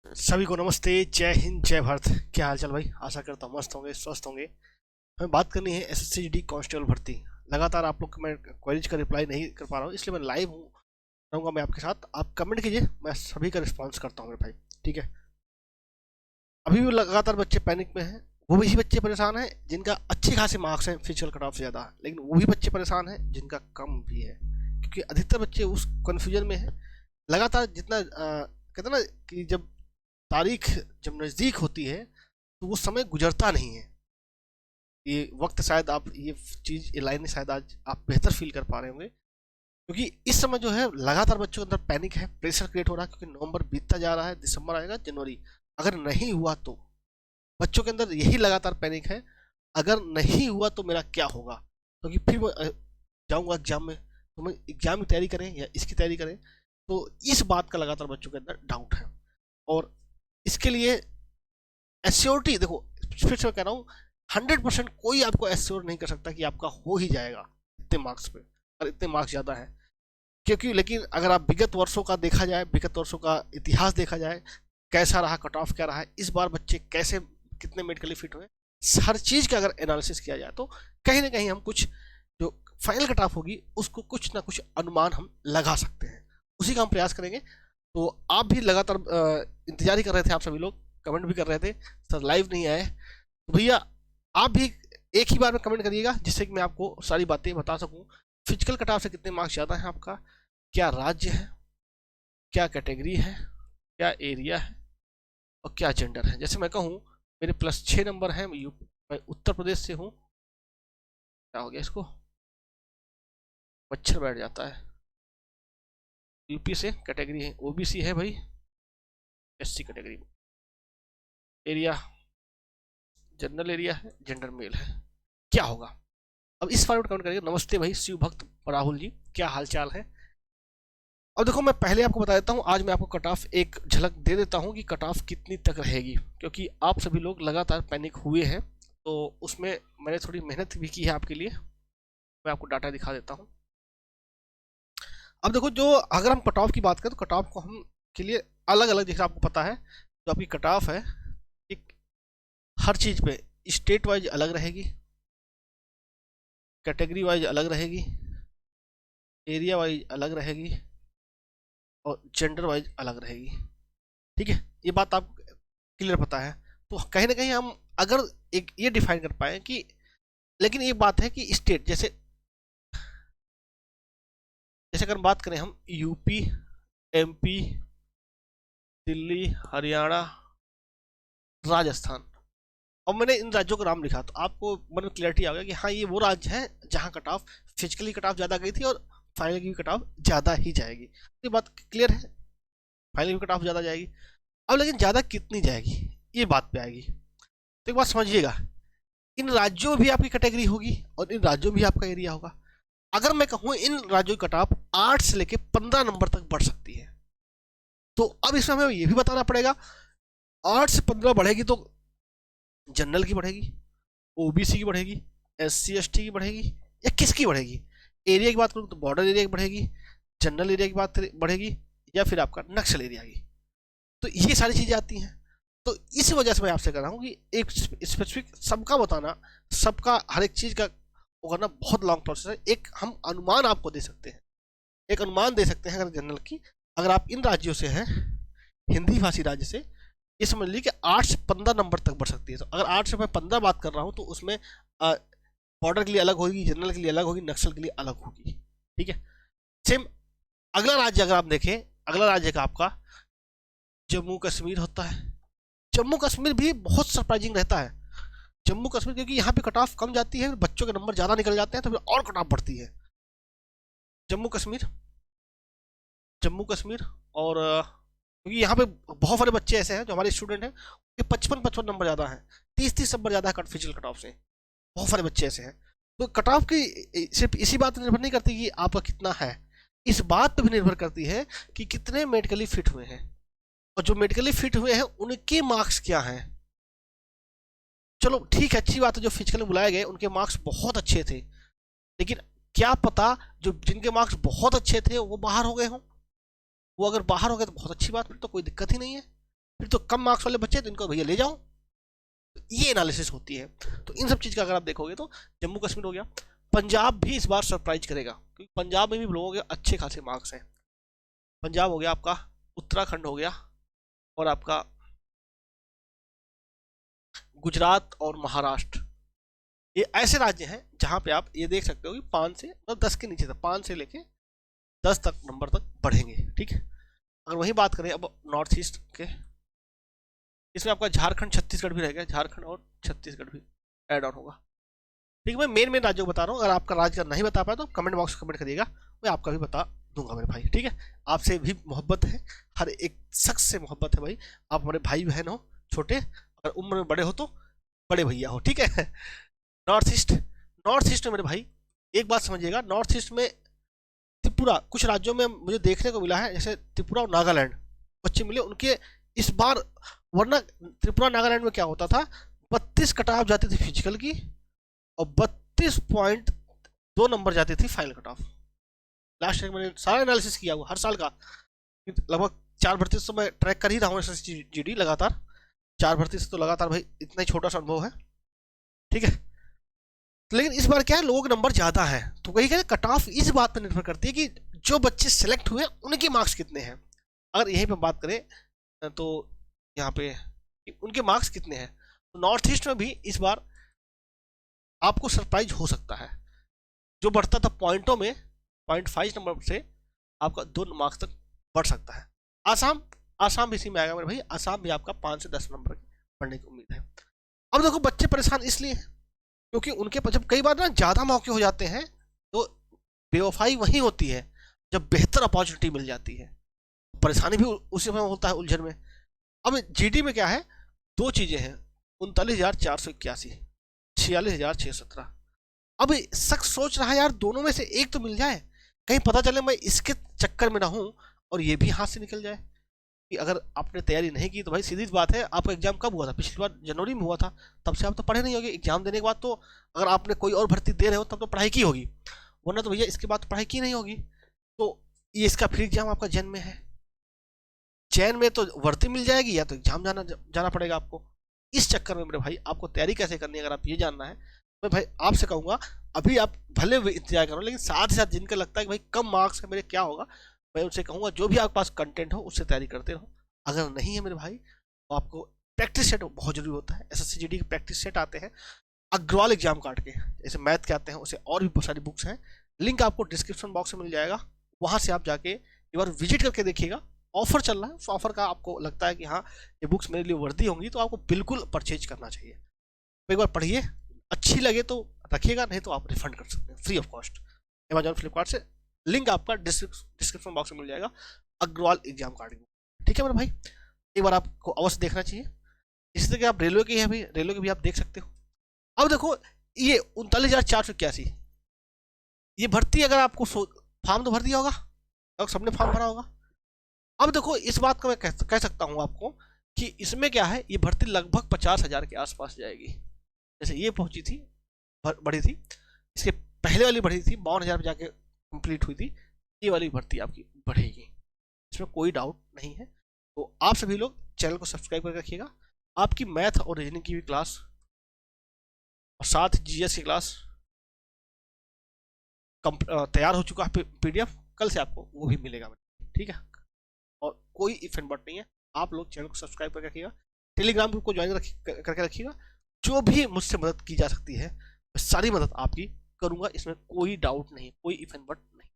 सभी को नमस्ते। जय हिंद, जय भारत। क्या हाल चाल भाई? आशा करता हूँ मस्त होंगे, स्वस्थ होंगे। हमें बात करनी है एसएससी जीडी कांस्टेबल भर्ती। लगातार आप लोग मैं क्वेरीज का रिप्लाई नहीं कर पा रहा हूँ, इसलिए मैं लाइव हूँ, रहूँगा मैं आपके साथ। आप कमेंट कीजिए, मैं सभी का रिस्पॉन्स करता हूँ मेरे भाई। ठीक है। अभी भी लगातार बच्चे पैनिक में हैं। वो भी बच्चे परेशान हैं जिनका अच्छे खासे मार्क्स हैं फिजिकल कट ऑफ से ज़्यादा, लेकिन वो भी बच्चे परेशान हैं जिनका कम भी है, क्योंकि अधिकतर बच्चे उस कन्फ्यूजन में हैं। लगातार जितना कहते हैं ना कि जब तारीख जब नज़दीक होती है तो वो समय गुजरता नहीं है। ये वक्त शायद आप ये चीज़ ये लाइनें शायद आज आप बेहतर फील कर पा रहे होंगे, क्योंकि इस समय जो है लगातार बच्चों के अंदर पैनिक है, प्रेशर क्रिएट हो रहा है, क्योंकि नवंबर बीतता जा रहा है, दिसंबर आएगा, जनवरी। अगर नहीं हुआ तो बच्चों के अंदर यही लगातार पैनिक है, अगर नहीं हुआ तो मेरा क्या होगा, क्योंकि फिर मैं जाऊंगा एग्जाम में, तो मैं एग्जाम की तैयारी करें या इसकी तैयारी करें। तो इस बात का लगातार बच्चों के अंदर डाउट है। और इसके लिए एश्योरिटी देखो, फिर से मैं कह रहा हूँ, 100% कोई आपको एश्योर नहीं कर सकता कि आपका हो ही जाएगा इतने मार्क्स पे, और इतने मार्क्स ज़्यादा है। क्योंकि लेकिन अगर आप विगत वर्षों का देखा जाए, विगत वर्षों का इतिहास देखा जाए, कैसा रहा कट ऑफ, क्या रहा है इस बार, बच्चे कैसे कितने मेडिकली फिट हुए, हर चीज़ का अगर एनालिसिस किया जाए तो कहीं ना कहीं हम कुछ जो फाइनल कट ऑफ होगी उसको कुछ ना कुछ अनुमान हम लगा सकते हैं। उसी का हम प्रयास करेंगे। तो आप भी लगातार इंतजार ही कर रहे थे, आप सभी लोग कमेंट भी कर रहे थे सर लाइव नहीं आए, तो भैया आप भी एक ही बार में कमेंट करिएगा, जिससे कि मैं आपको सारी बातें बता सकूं। फिजिकल कट ऑफ से कितने मार्क्स ज़्यादा हैं आपका, क्या राज्य है, क्या कैटेगरी है, क्या एरिया है, और क्या जेंडर है। जैसे मैं कहूँ मेरे +6 नंबर हैं, मैं उत्तर प्रदेश से हूँ। क्या हो गया इसको, मच्छर बैठ जाता है। यूपी से, कैटेगरी है ओबीसी है भाई, SC category. Area general area है, जेंडर मेल है। क्या होगा अब इस बारे में कमेंट करिएगा। नमस्ते भाई शिव भक्त राहुल जी, क्या हाल चाल है? अब देखो, मैं पहले आपको बता देता हूँ, आज मैं आपको कट ऑफ एक झलक दे देता हूँ कि कट ऑफ कितनी तक रहेगी, क्योंकि आप सभी लोग लगातार पैनिक हुए हैं। तो उसमें मैंने थोड़ी मेहनत भी की है आपके लिए। मैं आपको डाटा दिखा देता हूँ। अब देखो, जो अगर हम कट ऑफ की बात करें तो कट ऑफ को हम के लिए अलग अलग, जैसे आपको पता है जो आपकी कट ऑफ है एक हर चीज़ पे स्टेट वाइज अलग रहेगी, कैटेगरी वाइज अलग रहेगी, एरिया वाइज अलग रहेगी, और जेंडर वाइज अलग रहेगी। ठीक है, ये बात आप क्लियर पता है। तो कहीं ना कहीं हम अगर एक ये डिफाइन कर पाए कि, लेकिन एक बात है कि स्टेट जैसे जैसे अगर बात करें हम यूपी, एमपी, दिल्ली, हरियाणा, राजस्थान, और मैंने इन राज्यों का नाम लिखा, तो आपको मन में क्लियरिटी आ गया कि हाँ ये वो राज्य है जहाँ cut off physically cut off ज़्यादा गई थी, और फाइनल की कट ऑफ ज़्यादा ही जाएगी। ये बात क्लियर है, फाइनल की कट ऑफ ज़्यादा जाएगी। अब लेकिन ज़्यादा कितनी जाएगी, ये बात पे आएगी। तो एक बात समझिएगा, इन राज्यों में भी आपकी कैटेगरी होगी और इन राज्यों में भी आपका एरिया होगा। अगर मैं कहूँ इन राज्यों की कट ऑफ 8 से लेकर 15 नंबर तक बढ़ सकती है, तो अब इसमें हमें ये भी बताना पड़ेगा 8 से 15 बढ़ेगी तो जनरल की बढ़ेगी, ओबीसी की बढ़ेगी, एससी एसटी की बढ़ेगी, या किसकी बढ़ेगी? एरिया की बात करूँ तो बॉर्डर एरिया की बढ़ेगी, जनरल एरिया की बात बढ़ेगी, या फिर आपका नक्सल एरिया की। तो ये सारी चीज़ें आती हैं। तो इस वजह से मैं आपसे कह रहा हूँ कि एक स्पेसिफिक सबका बताना, सबका हर एक चीज़ का वो करना बहुत लॉन्ग प्रोसेस है। एक हम अनुमान आपको दे सकते हैं, एक अनुमान दे सकते हैं अगर जनरल की, अगर आप इन राज्यों से हैं, हिंदी भाषी राज्य से, ये समझ लीजिए कि 8 से 15 नंबर तक बढ़ सकती है। तो अगर 8 से मैं 15 बात कर रहा हूँ तो उसमें बॉर्डर के लिए अलग होगी, जनरल के लिए अलग होगी, नक्सल के लिए अलग होगी। ठीक है। सेम अगला राज्य अगर आप देखें, अगला राज्य का आपका जम्मू कश्मीर होता है। जम्मू कश्मीर भी बहुत सरप्राइजिंग रहता है। जम्मू कश्मीर, क्योंकि यहाँ पे कट ऑफ कम जाती है, बच्चों के नंबर ज़्यादा निकल जाते हैं, तो फिर और कट ऑफ बढ़ती है। जम्मू कश्मीर, जम्मू कश्मीर, और क्योंकि यहाँ पे बहुत सारे बच्चे ऐसे हैं जो हमारे स्टूडेंट हैं, कि 55-55 नंबर ज़्यादा है, 30-30 नंबर ज़्यादा है कट फिजिकल कट ऑफ से। बहुत सारे बच्चे ऐसे हैं। तो कट ऑफ की सिर्फ इसी बात पर निर्भर नहीं करती कि आपका कितना है, इस बात पर भी निर्भर करती है कि कितने मेडिकली फिट हुए हैं, और जो मेडिकली फिट हुए हैं उनके मार्क्स क्या हैं। चलो ठीक है, अच्छी बात है, जो फिजिकली बुलाए गए उनके मार्क्स बहुत अच्छे थे, लेकिन क्या पता जो जिनके मार्क्स बहुत अच्छे थे वो बाहर हो गए हों। वो अगर बाहर हो गए तो बहुत अच्छी बात, फिर तो कोई दिक्कत ही नहीं है। फिर तो कम मार्क्स वाले बच्चे तो इनको भैया ले जाओ। ये एनालिसिस होती है। तो इन सब चीज़ का अगर आप देखोगे तो जम्मू कश्मीर हो गया, पंजाब भी इस बार सरप्राइज करेगा, क्योंकि पंजाब में भी लोगों के अच्छे खासे मार्क्स हैं। पंजाब हो गया आपका, उत्तराखंड हो गया, और आपका गुजरात और महाराष्ट्र, ये ऐसे राज्य हैं जहां पे आप ये देख सकते हो कि 5 से मतलब 10 के नीचे तक, 5 से लेके 10 तक नंबर तक बढ़ेंगे। ठीक है, अगर वही बात करें अब नॉर्थ ईस्ट के, इसमें आपका झारखंड छत्तीसगढ़ भी रहेगा, झारखंड और छत्तीसगढ़ भी ऐड ऑन होगा। ठीक है, मैं मेन मेन राज्यों को बता रहा हूँ। अगर आपका राज्य का नहीं बता पाया तो कमेंट बॉक्स में कमेंट करिएगा, मैं आपका भी बता दूंगा मेरे भाई। ठीक है, आपसे भी मोहब्बत है, हर एक शख्स से मोहब्बत है भाई। आप हमारे भाई बहन हो छोटे, अगर उम्र में बड़े हो तो बड़े भैया हो। ठीक है, नॉर्थ ईस्ट, नॉर्थ ईस्ट में मेरे भाई एक बात समझिएगा, नॉर्थ ईस्ट में त्रिपुरा, कुछ राज्यों में मुझे देखने को मिला है, जैसे त्रिपुरा और नागालैंड बच्चे मिले उनके इस बार, वरना त्रिपुरा नागालैंड में क्या होता था, 32 कट ऑफ जाती थी फिजिकल की, और 32.2 नंबर जाती थी फाइनल कट ऑफ। लास्ट मैंने सारा एनालिसिस किया हुआ हर साल का, लगभग 4 भर्ती से मैं ट्रैक कर ही रहा हूँ SSGD लगातार, 4 भर्ती से तो लगातार भाई, इतना ही छोटा सा अनुभव है। ठीक है, लेकिन इस बार क्या है, लोगों के नंबर ज्यादा है, तो वही कह कट ऑफ इस बात पर निर्भर करती है कि जो बच्चे सेलेक्ट हुए उनके मार्क्स कितने हैं। अगर यहीं पे बात करें तो यहाँ पे उनके मार्क्स कितने हैं, तो नॉर्थ ईस्ट में भी इस बार आपको सरप्राइज हो सकता है। जो बढ़ता था पॉइंटों में, 0.5 नंबर से आपका 2 मार्क्स तक बढ़ सकता है। आसाम, आसाम भी इसी में आएगा मेरे भाई, आसाम भी आपका 5 से 10 नंबर बढ़ने की उम्मीद है। अब देखो बच्चे परेशान इसलिए क्योंकि उनके पास जब कई बार ना ज़्यादा मौके हो जाते हैं तो बेवफाई वही होती है जब बेहतर अपॉर्चुनिटी मिल जाती है, परेशानी भी उसी समय होता है, उलझन में। अब जीडी में क्या है, 2 चीज़ें हैं, 39,481, 46,617। अब शख्स सोच रहा है यार दोनों में से एक तो मिल जाए, कहीं पता चले मैं इसके चक्कर में ना हूं और ये भी हाथ से निकल जाए। कि अगर आपने तैयारी नहीं की तो भाई सीधी बात है, आपका एग्जाम कब हुआ था, पिछली बार जनवरी में हुआ था, तब से आप तो पढ़े नहीं होंगे। एग्जाम देने के बाद तो अगर आपने कोई और भर्ती दे रहे हो तब तो पढ़ाई की होगी, वरना तो भैया इसके बाद तो पढ़ाई की नहीं होगी। तो ये इसका फिर एग्जाम आपका जैन में है, जैन में तो भर्ती मिल जाएगी या तो एग्जाम जाना पड़ेगा आपको। इस चक्कर में मेरे भाई आपको तैयारी कैसे करनी है, अगर आप ये जानना है, मैं भाई आपसे कहूँगा अभी आप भले इंतजार करो, लेकिन साथ ही साथ जिनका लगता है कि भाई कम मार्क्स है मेरे, क्या होगा, मैं उनसे कहूँगा जो भी आपके पास कंटेंट हो उससे तैयारी करते रहो। अगर नहीं है मेरे भाई तो आपको प्रैक्टिस सेट बहुत जरूरी होता है। SSCGD के प्रैक्टिस सेट आते हैं अग्रवाल एग्जाम काट के, जैसे मैथ के आते हैं, उसे और भी बहुत सारी बुक्स हैं, लिंक आपको डिस्क्रिप्शन बॉक्स में मिल जाएगा, वहाँ से आप जाके एक बार विजिट करके देखिएगा। ऑफर चल रहा है, उस ऑफर का आपको लगता है कि हाँ ये बुक्स मेरे लिए वर्दी होंगी तो आपको बिल्कुल परचेज करना चाहिए। तो एक बार पढ़िए, अच्छी लगे तो रखिएगा, नहीं तो आप रिफंड कर सकते हैं free of cost Amazon Flipkart से। लिंक आपका डिस्क्रिप्शन बॉक्स में मिल जाएगा, अग्रवाल एग्जाम कार्ड। ठीक है मेरे भाई, एक बार आपको अवश्य देखना चाहिए। इसी तरह आप रेलवे के हैं भी, रेलवे के भी आप देख सकते हो। अब देखो ये 39,481 ये भर्ती, अगर आपको फॉर्म तो भर दिया होगा, अगर सबने फॉर्म भरा होगा। अब देखो इस बात को मैं कह सकता हूँ आपको कि इसमें क्या है, ये भर्ती लगभग 50,000 के आसपास जाएगी। जैसे ये पहुंची थी, बढ़ी थी, इसके पहले वाली बढ़ी थी 52,000 में जाके कंप्लीट हुई थी, ये वाली भर्ती आपकी बढ़ेगी, इसमें कोई डाउट नहीं है। तो आप सभी लोग चैनल को सब्सक्राइब करके रखिएगा। आपकी मैथ और रीजनिंग की भी क्लास और साथ GS की क्लास तैयार हो चुका है, PDF कल से आपको वो भी मिलेगा। ठीक है, और कोई इफेंट बट नहीं है, आप लोग चैनल को सब्सक्राइब करके रखिएगा, टेलीग्राम ग्रुप को ज्वाइन करके रखिएगा। जो भी मुझसे मदद की जा सकती है मैं सारी मदद आपकी करूंगा, इसमें कोई डाउट नहीं, कोई इफेंट बट नहीं।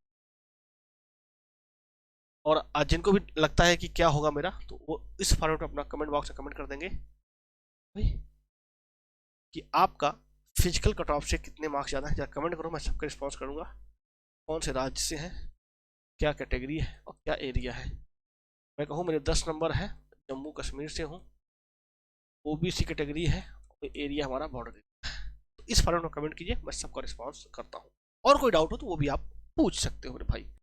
और आज जिनको भी लगता है कि क्या होगा मेरा, तो वो इस फॉर्मेट में अपना कमेंट बॉक्स में कमेंट कर देंगे कि आपका फिजिकल कट ऑफ से कितने मार्क्स ज़्यादा है, जरा कमेंट करो, मैं सबका रिस्पॉन्स करूंगा। कौन से राज्य से हैं, क्या कैटेगरी है और क्या एरिया है। मैं कहूँ मेरे 10 नंबर है, जम्मू कश्मीर से हूँ, OBC कैटेगरी है, और एरिया हमारा बॉर्डर। तो इस फॉर्मेट में कमेंट कीजिए, मैं सबका रिस्पॉन्स करता हूँ। और कोई डाउट हो तो वो भी आप पूछ सकते हो मेरे भाई।